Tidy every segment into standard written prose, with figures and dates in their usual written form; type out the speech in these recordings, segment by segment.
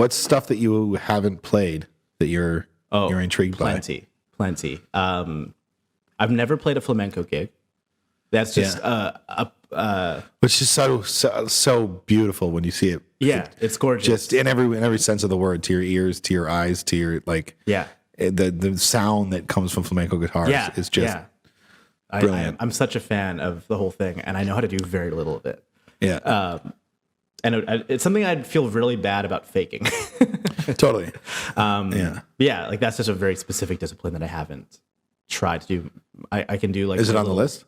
What's stuff that you haven't played that you're intrigued Plenty. I've never played a flamenco gig. That's just which is so beautiful when you see it. Yeah, it's gorgeous. Just in every sense of the word, to your ears, to your eyes, to your the sound that comes from flamenco guitars is just brilliant. I'm such a fan of the whole thing, and I know how to do very little of it. Yeah. And it's something I'd feel really bad about faking. Totally. Like that's just a very specific discipline that I haven't tried to do. I can do like. Is it on the list?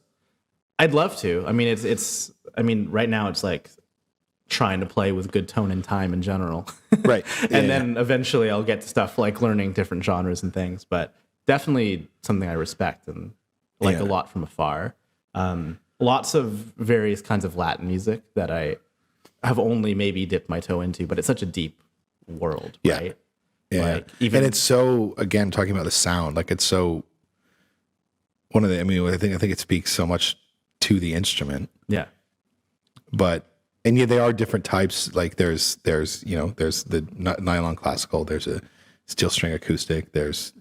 I'd love to. I mean, it's. I mean, right now it's like trying to play with good tone and time in general. Right. And then eventually I'll get to stuff like learning different genres and things. But definitely something I respect and like a lot from afar. Lots of various kinds of Latin music that I have only maybe dipped my toe into, but it's such a deep world, right? Yeah. Like, even, and it's so, again, talking about the sound, like it's so I think it speaks so much to the instrument. Yeah. And they are different types. Like there's the nylon classical, there's a steel string acoustic, there's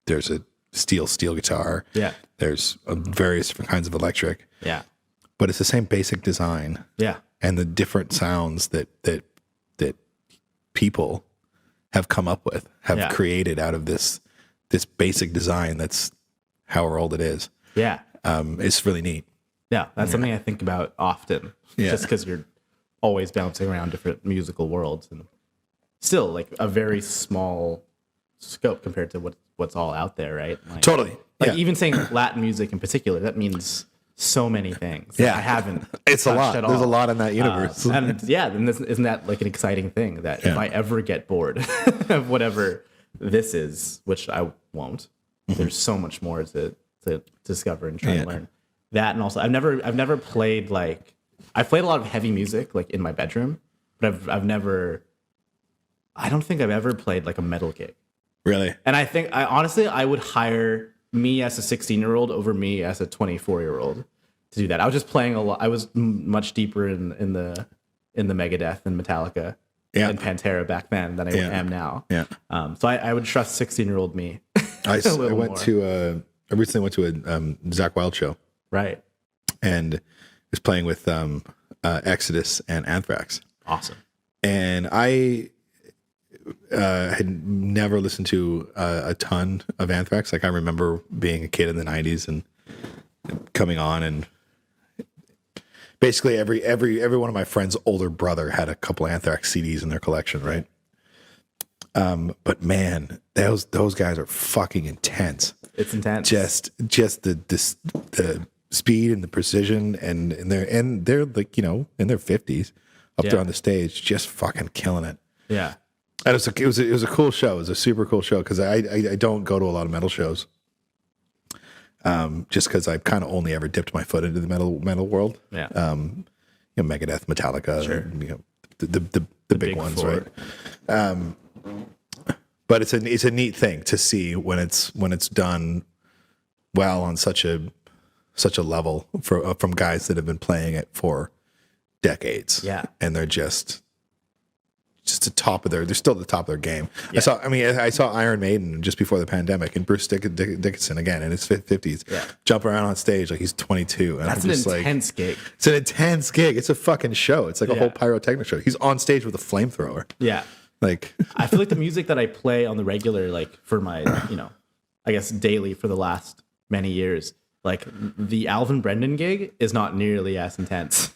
there's a steel guitar. Yeah. There's various different kinds of electric. Yeah. But it's the same basic design. Yeah. And the different sounds that people have come up with, have created out of this basic design that's however old it is. Yeah. It's really neat. Yeah. That's something I think about often. Yeah. Just because you're always bouncing around different musical worlds and still like a very small scope compared to what's all out there, right? Like, totally. Like even saying Latin music in particular, that means so many things. Yeah. I haven't. It's a lot. At all. There's a lot in that universe. And then isn't that like an exciting thing that if I ever get bored of whatever this is, which I won't, there's so much more to discover and try to learn. That, and also I've never played I've played a lot of heavy music like in my bedroom, but I don't think I've ever played like a metal gig. Really? And I think I would hire me as a 16-year-old over me as a 24-year-old to do that. I was just playing a lot. I was much deeper in the Megadeth and Metallica and Pantera back then than I am now. Yeah. So I would trust 16-year-old me. I recently went to a Zach Wild show. Right. And was playing with Exodus and Anthrax. Awesome. And I had never listened to a ton of Anthrax. Like I remember being a kid in the 90s and coming on, and basically every one of my friends' older brother had a couple Anthrax CDs in their collection, right? But man, those guys are fucking intense. It's intense. Just the speed and the precision, and they're like, in their 50s up there on the stage, just fucking killing it. Yeah. And it was a cool show. It was a super cool show because I don't go to a lot of metal shows. Just because I've kind of only ever dipped my foot into the metal world. Yeah. Megadeth, Metallica, sure. The big ones, four. Right? But it's a neat thing to see when it's done well on such a level from guys that have been playing it for decades. Yeah. And they're just they're still at the top of their game. Yeah. I saw Iron Maiden just before the pandemic, and Bruce Dickinson again in his 50s jump around on stage like he's 22. And that's an intense gig. It's an intense gig. It's a fucking show. It's like a whole pyrotechnic show. He's on stage with a flamethrower. Yeah. Like I feel like the music that I play on the regular, like for my, I guess daily for the last many years, like the Alvin Brendan gig is not nearly as intense.